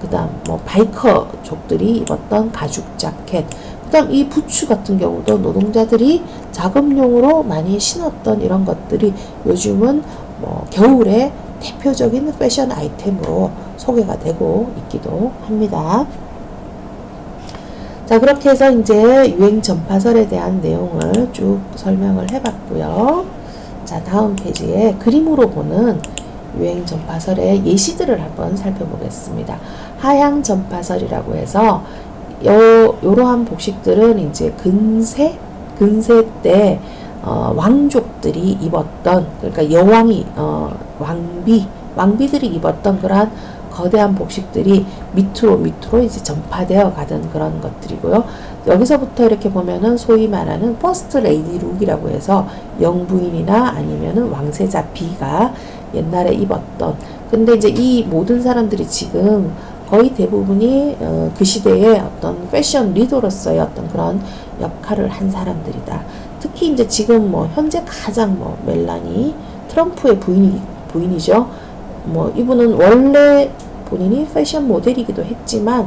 그 다음 뭐 바이커족들이 입었던 가죽 자켓, 그 다음 이 부츠 같은 경우도 노동자들이 작업용으로 많이 신었던 이런 것들이 요즘은 뭐 겨울에 대표적인 패션 아이템으로 소개가 되고 있기도 합니다. 자, 그렇게 해서 이제 유행 전파설에 대한 내용을 쭉 설명을 해봤고요. 자, 다음 페이지에 그림으로 보는 유행 전파설의 예시들을 한번 살펴보겠습니다. 하향 전파설이라고 해서 요러한 복식들은 이제 근세 때 왕족들이 입었던, 그러니까 여왕이 왕비들이 입었던 그러한 거대한 복식들이 밑으로 이제 전파되어 가던 그런 것들이고요. 여기서부터 이렇게 보면은 소위 말하는 퍼스트 레이디 룩이라고 해서 영부인이나 아니면은 왕세자 비가 옛날에 입었던, 근데 이제 이 모든 사람들이 지금 거의 대부분이 그 시대의 어떤 패션 리더로서의 어떤 그런 역할을 한 사람들이다. 특히 이제 지금 뭐 현재 가장 뭐 멜라니 트럼프의 부인이죠. 뭐 이분은 원래 본인이 패션 모델이기도 했지만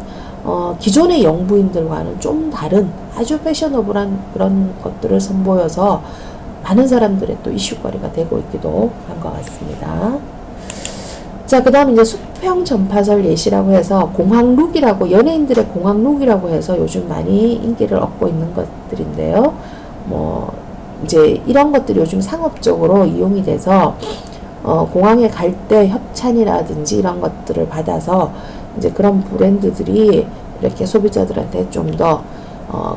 기존의 영부인들과는 좀 다른 아주 패셔너블한 그런 것들을 선보여서 많은 사람들의 또 이슈거리가 되고 있기도 한 것 같습니다. 자, 그 다음 이제 수평 전파설 예시라고 해서 공항룩이라고, 연예인들의 공항룩이라고 해서 요즘 많이 인기를 얻고 있는 것들인데요. 뭐, 이제 이런 것들이 요즘 상업적으로 이용이 돼서, 공항에 갈 때 협찬이라든지 이런 것들을 받아서 이제 그런 브랜드들이 이렇게 소비자들한테 좀 더,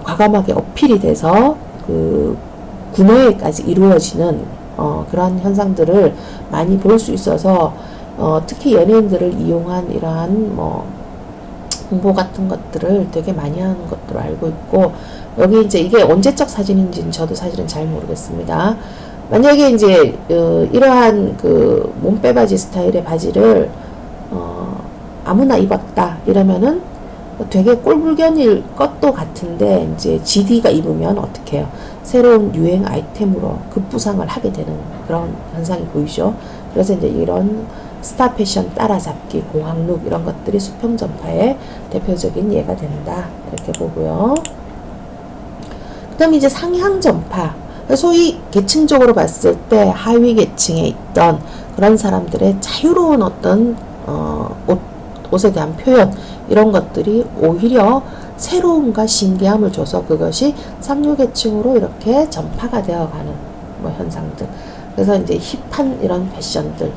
과감하게 어필이 돼서 그 구매까지 이루어지는, 그런 현상들을 많이 볼 수 있어서, 특히 연예인들을 이용한 이러한 뭐 홍보 같은 것들을 되게 많이 하는 것으로 알고 있고, 여기 이제 이게 언제적 사진인지는 저도 사실은 잘 모르겠습니다. 만약에 이제 이러한 그 몸빼바지 스타일의 바지를 아무나 입었다 이러면은 되게 꼴불견일 것도 같은데, 이제 GD가 입으면 어떻게 해요? 새로운 유행 아이템으로 급부상을 하게 되는 그런 현상이 보이죠. 그래서 이제 이런 스타 패션 따라잡기, 공항룩 이런 것들이 수평 전파의 대표적인 예가 된다 이렇게 보고요. 그다음 이제 상향 전파, 소위 계층적으로 봤을 때 하위 계층에 있던 그런 사람들의 자유로운 어떤 옷에 대한 표현, 이런 것들이 오히려 새로움과 신기함을 줘서 그것이 상류 계층으로 이렇게 전파가 되어가는 뭐 현상들. 그래서 이제 힙한 이런 패션들,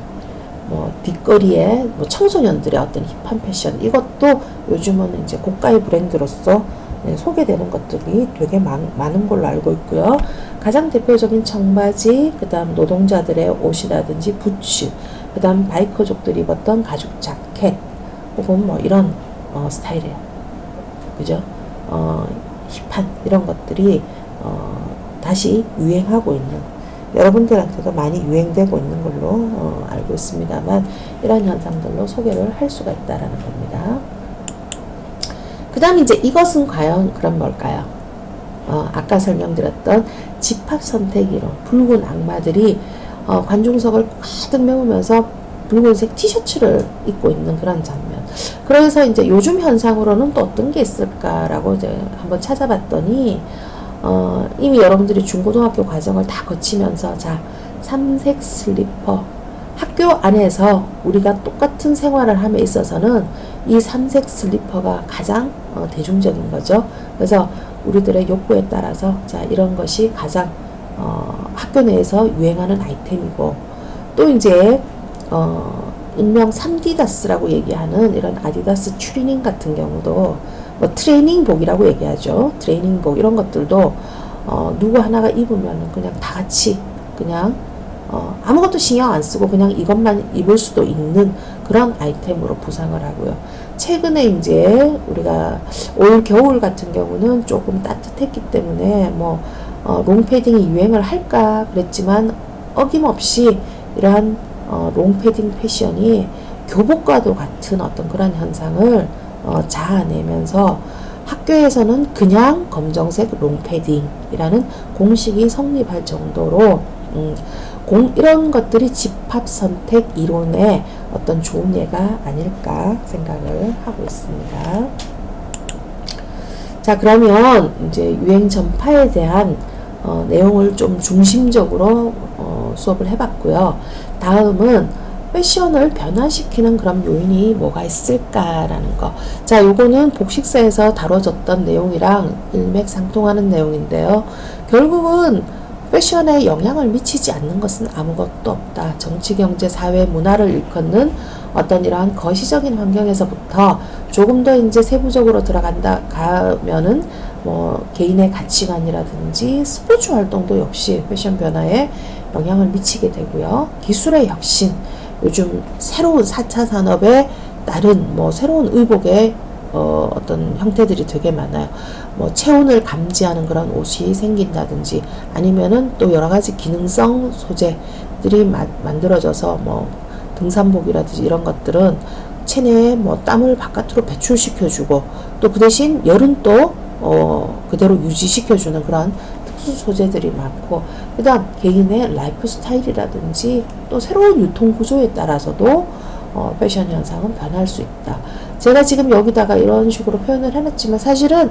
뭐 뒷거리에 뭐 청소년들의 어떤 힙한 패션, 이것도 요즘은 이제 고가의 브랜드로서 소개되는 것들이 되게 많은 걸로 알고 있고요. 가장 대표적인 청바지, 그 다음 노동자들의 옷이라든지 부츠, 그 다음 바이커족들이 입었던 가죽 자켓, 혹은 뭐 이런 스타일이에요. 그죠? 힙한 이런 것들이 다시 유행하고 있는, 여러분들한테도 많이 유행되고 있는 걸로 알고 있습니다만, 이런 현상들로 소개를 할 수가 있다라는 겁니다. 그 다음 이제 이것은 과연 그럼 뭘까요? 아까 설명드렸던 집합 선택 이론, 붉은 악마들이 관중석을 가득 메우면서 붉은색 티셔츠를 입고 있는 그런 장면. 그래서 이제 요즘 현상으로는 또 어떤 게 있을까라고 이제 한번 찾아봤더니, 이미 여러분들이 중고등학교 과정을 다 거치면서, 자, 삼색 슬리퍼, 학교 안에서 우리가 똑같은 생활을 함에 있어서는 이 삼색 슬리퍼가 가장 대중적인 거죠. 그래서 우리들의 욕구에 따라서, 자, 이런 것이 가장 학교 내에서 유행하는 아이템이고, 또 이제 일명 3디다스라고 얘기하는 이런 아디다스 추리닝 같은 경우도, 뭐 트레이닝복이라고 얘기하죠. 트레이닝복 이런 것들도 누구 하나가 입으면 그냥 다 같이 그냥 아무것도 신경 안 쓰고 그냥 이것만 입을 수도 있는 그런 아이템으로 부상을 하고요. 최근에 이제 우리가 올 겨울 같은 경우는 조금 따뜻했기 때문에 뭐 롱패딩이 유행을 할까 그랬지만, 어김없이 이러한 롱패딩 패션이 교복과도 같은 어떤 그런 현상을 자아내면서 학교에서는 그냥 검정색 롱패딩이라는 공식이 성립할 정도로 이런 것들이 집합 선택 이론의 어떤 좋은 예가 아닐까 생각을 하고 있습니다. 자, 그러면 이제 유행 전파에 대한 내용을 좀 중심적으로 수업을 해봤고요. 다음은 패션을 변화시키는 그런 요인이 뭐가 있을까라는 거. 자, 요거는 복식사에서 다뤄졌던 내용이랑 일맥상통하는 내용인데요. 결국은 패션에 영향을 미치지 않는 것은 아무것도 없다. 정치, 경제, 사회, 문화를 일컫는 어떤 이러한 거시적인 환경에서부터 조금 더 이제 세부적으로 가면은 뭐 개인의 가치관이라든지 스포츠 활동도 역시 패션 변화에 영향을 미치게 되고요. 기술의 혁신, 요즘 새로운 4차 산업에 따른 뭐 새로운 의복의 어떤 형태들이 되게 많아요. 뭐 체온을 감지하는 그런 옷이 생긴다든지, 아니면은 또 여러 가지 기능성 소재들이 만들어져서 뭐 등산복이라든지 이런 것들은 체내에 뭐 땀을 바깥으로 배출시켜주고, 또 그 대신 열은 또 그대로 유지시켜주는 그런 특수 소재들이 많고, 그 다음 개인의 라이프 스타일이라든지 또 새로운 유통 구조에 따라서도 패션 현상은 변할 수 있다. 제가 지금 여기다가 이런 식으로 표현을 해놨지만, 사실은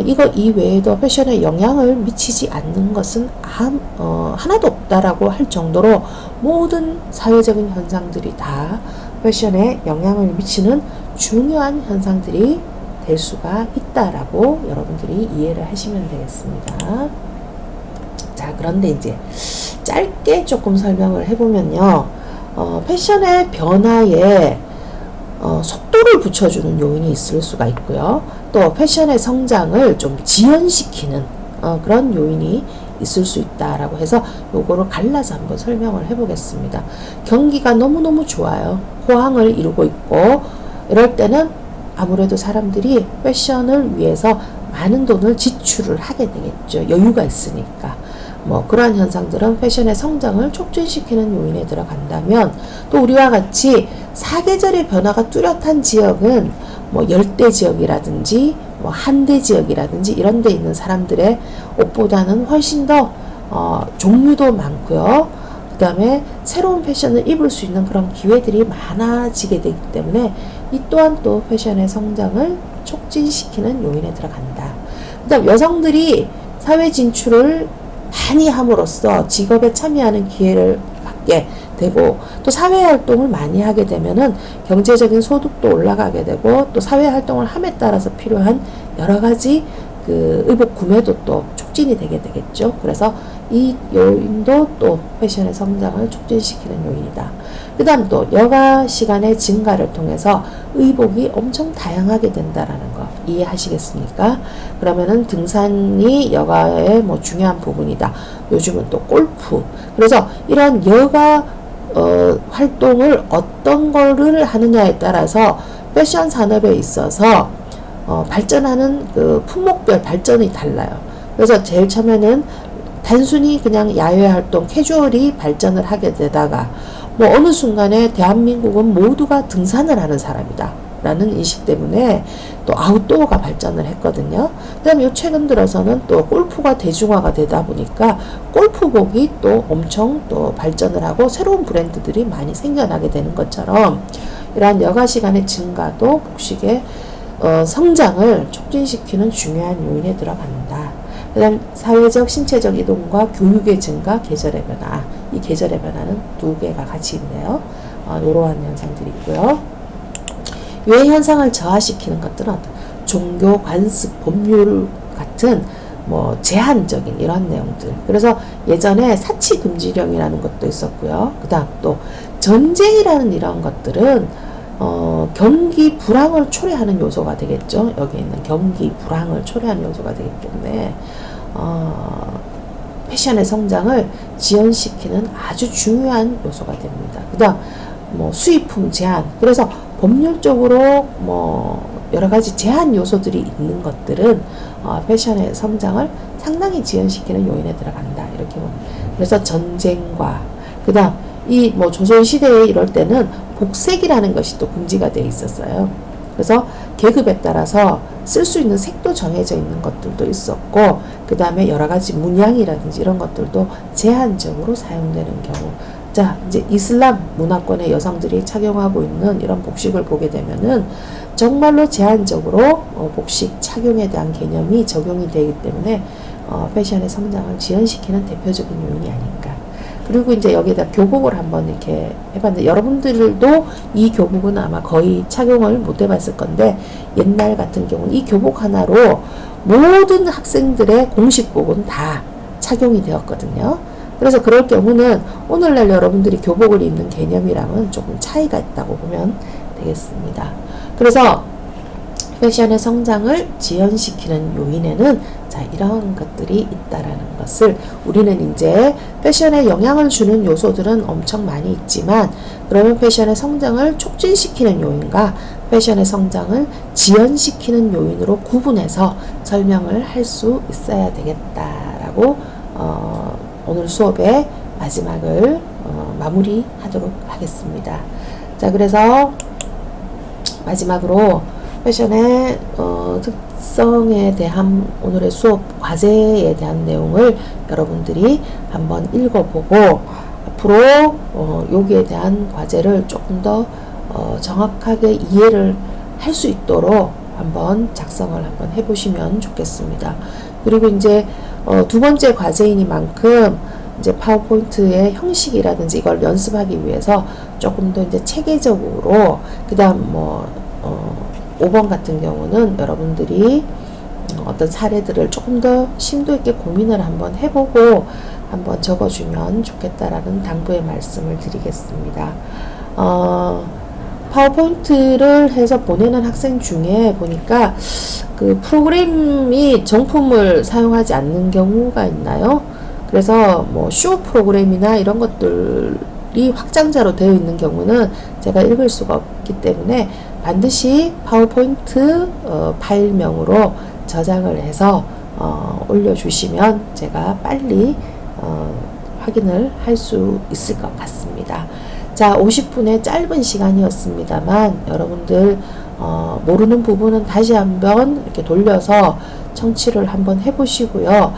이거 이외에도 패션에 영향을 미치지 않는 것은 하나도 없다라고 할 정도로 모든 사회적인 현상들이 다 패션에 영향을 미치는 중요한 현상들이 될 수가 있다라고 여러분들이 이해를 하시면 되겠습니다. 자, 그런데 이제 짧게 조금 설명을 해보면요. 패션의 변화에 속도를 붙여주는 요인이 있을 수가 있고요. 또 패션의 성장을 좀 지연시키는 그런 요인이 있을 수 있다라고 해서 요거를 갈라서 한번 설명을 해보겠습니다. 경기가 너무너무 좋아요. 호황을 이루고 있고 이럴 때는 아무래도 사람들이 패션을 위해서 많은 돈을 지출을 하게 되겠죠. 여유가 있으니까. 뭐 그러한 현상들은 패션의 성장을 촉진시키는 요인에 들어간다면, 또 우리와 같이 사계절의 변화가 뚜렷한 지역은 뭐 열대 지역이라든지 뭐 한대 지역이라든지 이런 데 있는 사람들의 옷보다는 훨씬 더 종류도 많고요. 그 다음에 새로운 패션을 입을 수 있는 그런 기회들이 많아지게 되기 때문에 이 또한 또 패션의 성장을 촉진시키는 요인에 들어간다. 그 다음 여성들이 사회 진출을 많이 함으로써 직업에 참여하는 기회를 갖게 되고, 또 사회활동을 많이 하게 되면은 경제적인 소득도 올라가게 되고, 또 사회활동을 함에 따라서 필요한 여러가지 그 의복 구매도 또 촉진이 되게 되겠죠. 그래서 이 요인도 또 패션의 성장을 촉진시키는 요인이다. 그 다음 또 여가 시간의 증가를 통해서 의복이 엄청 다양하게 된다라는 거 이해하시겠습니까? 그러면은 등산이 여가의 뭐 중요한 부분이다. 요즘은 또 골프. 그래서 이런 여가 활동을 어떤 거를 하느냐에 따라서 패션 산업에 있어서 발전하는 그 품목별 발전이 달라요. 그래서 제일 처음에는 단순히 그냥 야외 활동, 캐주얼이 발전을 하게 되다가 뭐 어느 순간에 대한민국은 모두가 등산을 하는 사람이다 라는 인식 때문에 또 아웃도어가 발전을 했거든요. 그 다음에 최근 들어서는 또 골프가 대중화가 되다 보니까 골프복이 또 엄청 또 발전을 하고 새로운 브랜드들이 많이 생겨나게 되는 것처럼, 이러한 여가 시간의 증가도 복식의 성장을 촉진시키는 중요한 요인에 들어간다. 그 다음 사회적, 신체적 이동과 교육의 증가, 계절의 변화. 이 계절의 변화는 두 개가 같이 있네요. 이러한 현상들이 있고요. 유해 현상을 저하시키는 것들은 종교, 관습, 법률 같은 뭐 제한적인 이런 내용들. 그래서 예전에 사치 금지령이라는 것도 있었고요. 그 다음 또 전쟁이라는 이런 것들은 경기 불황을 초래하는 요소가 되겠죠. 여기 있는 경기 불황을 초래하는 요소가 되기 때문에 패션의 성장을 지연시키는 아주 중요한 요소가 됩니다. 그 다음 뭐 수입품 제한. 그래서 법률적으로 뭐 여러 가지 제한 요소들이 있는 것들은 패션의 성장을 상당히 지연시키는 요인에 들어간다. 이렇게 보면. 그래서 전쟁과 그 다음 이 뭐 조선 시대에 이럴 때는 복색이라는 것이 또 금지가 되어 있었어요. 그래서 계급에 따라서 쓸 수 있는 색도 정해져 있는 것들도 있었고, 그 다음에 여러 가지 문양이라든지 이런 것들도 제한적으로 사용되는 경우. 자, 이제 이슬람 문화권의 여성들이 착용하고 있는 이런 복식을 보게 되면은 정말로 제한적으로 복식 착용에 대한 개념이 적용이 되기 때문에 패션의 성장을 지연시키는 대표적인 요인이 아닌가. 그리고 이제 여기에다 교복을 한번 이렇게 해봤는데, 여러분들도 이 교복은 아마 거의 착용을 못 해봤을 건데, 옛날 같은 경우는 이 교복 하나로 모든 학생들의 공식복은 다 착용이 되었거든요. 그래서 그럴 경우는 오늘날 여러분들이 교복을 입는 개념이랑은 조금 차이가 있다고 보면 되겠습니다. 그래서 패션의 성장을 지연시키는 요인에는 자, 이런 것들이 있다라는 것을, 우리는 이제 패션에 영향을 주는 요소들은 엄청 많이 있지만, 그러면 패션의 성장을 촉진시키는 요인과 패션의 성장을 지연시키는 요인으로 구분해서 설명을 할 수 있어야 되겠다라고 오늘 수업의 마지막을 마무리하도록 하겠습니다. 자, 그래서 마지막으로 패션의 특성에 대한 오늘의 수업 과제에 대한 내용을 여러분들이 한번 읽어보고, 앞으로 여기에 대한 과제를 조금 더 정확하게 이해를 할 수 있도록 한번 작성을 한번 해보시면 좋겠습니다. 그리고 이제 두 번째 과제이니만큼 이제 파워포인트의 형식이라든지 이걸 연습하기 위해서 조금 더 이제 체계적으로, 그다음 5번 같은 경우는 여러분들이 어떤 사례들을 조금 더 심도 있게 고민을 한번 해보고 한번 적어주면 좋겠다라는 당부의 말씀을 드리겠습니다. 파워포인트를 해서 보내는 학생 중에 보니까 그 프로그램이 정품을 사용하지 않는 경우가 있나요? 그래서 쇼 프로그램이나 이런 것들이 확장자로 되어 있는 경우는 제가 읽을 수가 없기 때문에 반드시 파워포인트 파일명으로 저장을 해서 올려주시면 제가 빨리 확인을 할 수 있을 것 같습니다. 자, 50분의 짧은 시간이었습니다만 여러분들 모르는 부분은 다시 한번 이렇게 돌려서 청취를 한번 해보시고요.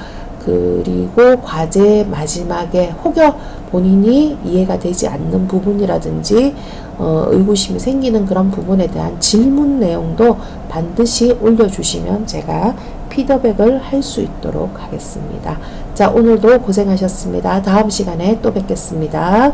그리고 과제 마지막에 혹여 본인이 이해가 되지 않는 부분이라든지 의구심이 생기는 그런 부분에 대한 질문 내용도 반드시 올려주시면 제가 피드백을 할 수 있도록 하겠습니다. 자, 오늘도 고생하셨습니다. 다음 시간에 또 뵙겠습니다.